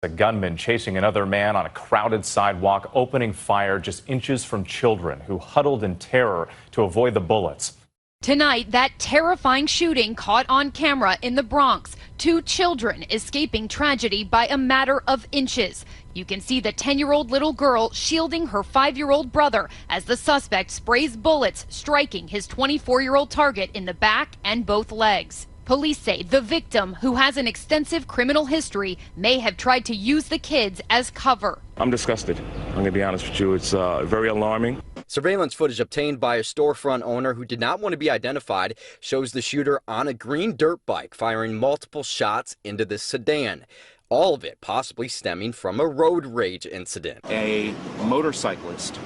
A gunman chasing another man on a crowded sidewalk, opening fire just inches from children who huddled in terror to avoid the bullets. Tonight, that terrifying shooting caught on camera in the Bronx. 2 children escaping tragedy by a matter of inches. You can see the 10-year-old little girl shielding her 5-year-old brother as the suspect sprays bullets, striking his 24-year-old target in the back and both legs. Police say the victim, who has an extensive criminal history, may have tried to use the kids as cover. I'm disgusted. I'm going to be honest with you. It's very alarming. Surveillance footage obtained by a storefront owner who did not want to be identified shows the shooter on a green dirt bike firing multiple shots into the sedan. All of it possibly stemming from a road rage incident. A motorcyclist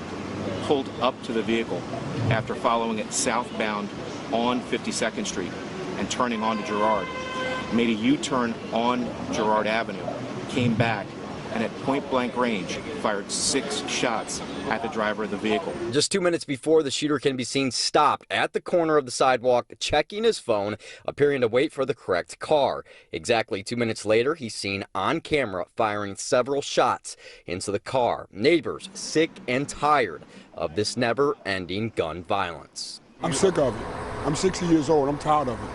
pulled up to the vehicle after following it southbound on 52nd Street and turning onto Girard, made a U-turn on Girard Avenue, came back, and at point-blank range fired 6 shots at the driver of the vehicle. Just 2 minutes before, the shooter can be seen stopped at the corner of the sidewalk, checking his phone, appearing to wait for the correct car. Exactly 2 minutes later, he's seen on camera firing several shots into the car. Neighbors sick and tired of this never-ending gun violence. I'm sick of it. I'm 60 years old. I'm tired of it.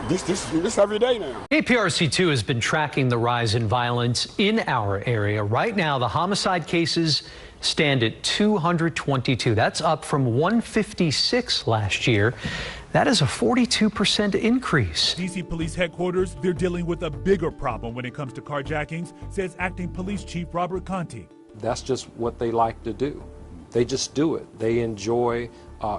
This every day now. APRC2 has been tracking the rise in violence in our area. Right now, the homicide cases stand at 222. That's up from 156 last year. That is a 42% increase. DC Police Headquarters, they're dealing with a bigger problem when it comes to carjackings, says Acting Police Chief Robert Conti. That's just what they like to do. They just do it. They enjoy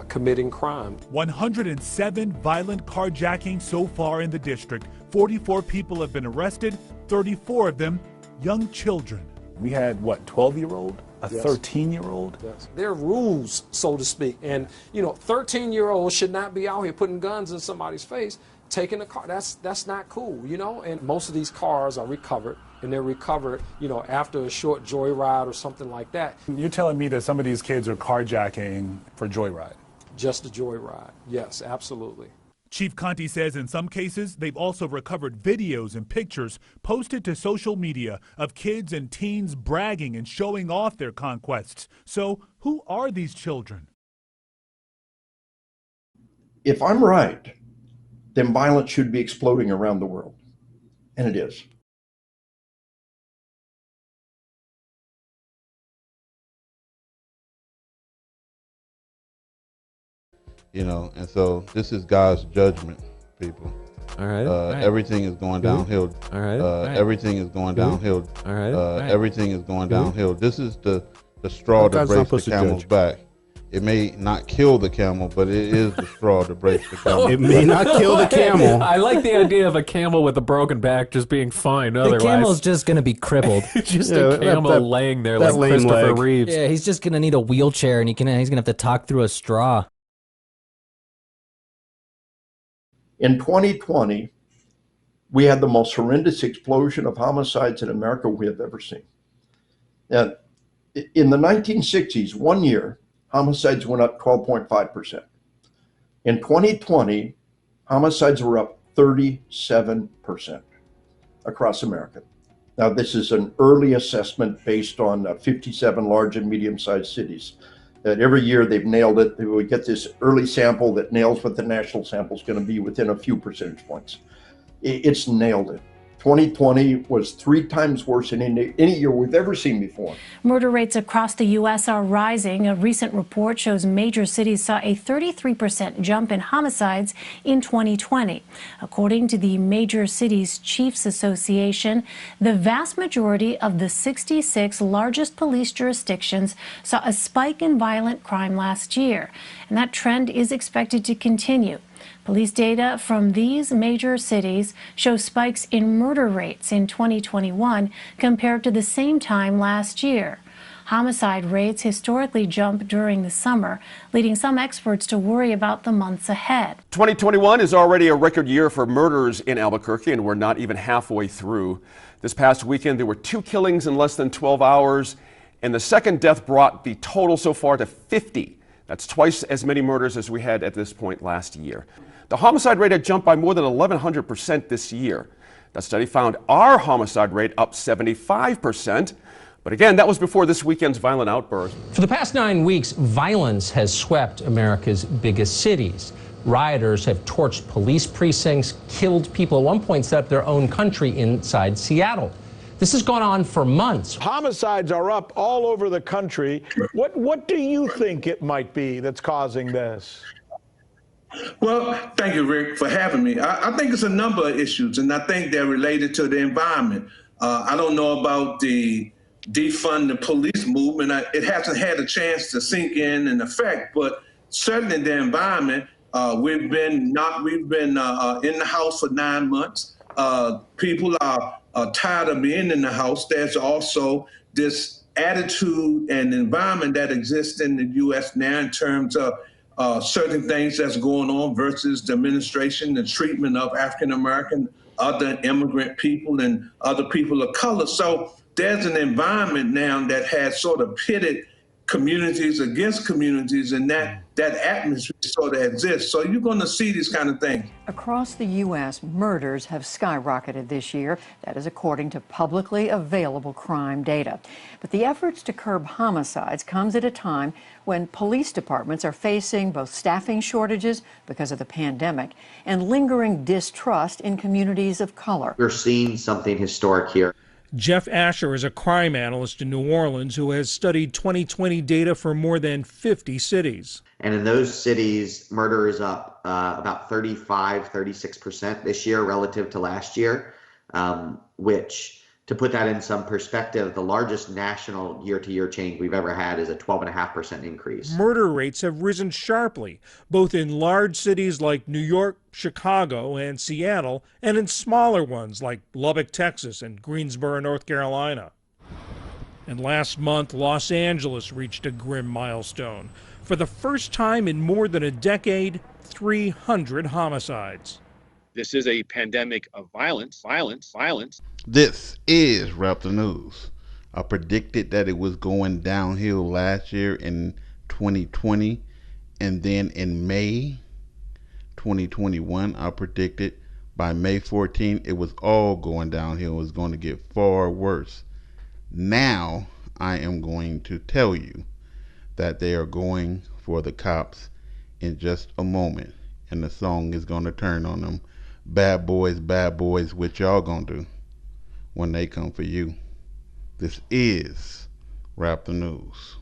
committing crime. 107 violent carjackings so far in the district. 44 people have been arrested, 34 of them young children. We had, what, 12-year-old? A 13-year-old? Yes. There are rules, so to speak. And, 13-year-olds should not be out here putting guns in somebody's face, taking a car. That's not cool, And most of these cars are recovered. And they're recovered, after a short joyride or something like that. You're telling me that some of these kids are carjacking for joyride? Just a joyride. Yes, absolutely. Chief Conti says in some cases, they've also recovered videos and pictures posted to social media of kids and teens bragging and showing off their conquests. So who are these children? If I'm right, then violence should be exploding around the world. And it is. And so this is God's judgment, people. All right. Everything is going downhill. All right. Everything is going downhill. All right. Everything is going downhill. This is the straw that breaks the camel's back. It may not kill the camel, but it is the straw that breaks the camel. It may not kill the camel. I like the idea of a camel with a broken back just being fine. Otherwise, the camel's just going to be crippled. Just a camel laying there like Christopher Reeves. Yeah, he's just going to need a wheelchair, and he's going to have to talk through a straw. In 2020, we had the most horrendous explosion of homicides in America we have ever seen. And in the 1960s, 1 year, homicides went up 12.5%. In 2020, homicides were up 37% across America. Now, this is an early assessment based on 57 large and medium-sized cities. That every year they've nailed it. We get this early sample that nails what the national sample is going to be within a few percentage points. It's nailed it. 2020 was 3 times worse than any year we've ever seen before. Murder rates across the U.S. are rising. A recent report shows major cities saw a 33% jump in homicides in 2020. According to the Major Cities Chiefs Association, the vast majority of the 66 largest police jurisdictions saw a spike in violent crime last year, and that trend is expected to continue. Police data from these major cities show spikes in murder rates in 2021 compared to the same time last year. Homicide rates historically jump during the summer, leading some experts to worry about the months ahead. 2021 is already a record year for murders in Albuquerque, and we're not even halfway through. This past weekend, there were 2 killings in less than 12 hours, and the second death brought the total so far to 50. That's twice as many murders as we had at this point last year. The homicide rate had jumped by more than 1,100% this year. That study found our homicide rate up 75%. But again, that was before this weekend's violent outburst. For the past 9 weeks, violence has swept America's biggest cities. Rioters have torched police precincts, killed people, at one point set up their own country inside Seattle. This has gone on for months. Homicides are up all over the country. What do you think it might be that's causing this? Well, thank you, Rick, for having me. I think it's a number of issues, and I think they're related to the environment. I don't know about the defund the police movement. It hasn't had a chance to sink in and affect, but certainly the environment. We've been in the house for 9 months. People are tired of being in the house. There's also this attitude and environment that exists in the U.S. now in terms of certain things that's going on versus the administration, the treatment of African American, other immigrant people, and other people of color. So there's an environment now that has sort of pitted communities against communities, and that atmosphere sort of exists. So you're going to see these kind of things. Across the U.S., murders have skyrocketed this year. That is according to publicly available crime data. But the efforts to curb homicides comes at a time when police departments are facing both staffing shortages because of the pandemic and lingering distrust in communities of color. We're seeing something historic here. Jeff Asher is a crime analyst in New Orleans who has studied 2020 data for more than 50 cities. And in those cities, murder is up about 36% this year relative to last year, which, to put that in some perspective, the largest national year-to-year change we've ever had is a 12.5% increase. Murder rates have risen sharply, both in large cities like New York, Chicago, and Seattle, and in smaller ones like Lubbock, Texas, and Greensboro, North Carolina. And last month, Los Angeles reached a grim milestone. For the first time in more than a decade, 300 homicides. This is a pandemic of violence. This is Raptor News. I predicted that it was going downhill last year in 2020, and then in May 2021, I predicted by May 14 it was all going downhill. It was going to get far worse. Now I am going to tell you that they are going for the cops in just a moment, and the song is going to turn on them. Bad boys, what y'all gonna do when they come for you? This is Raptor News.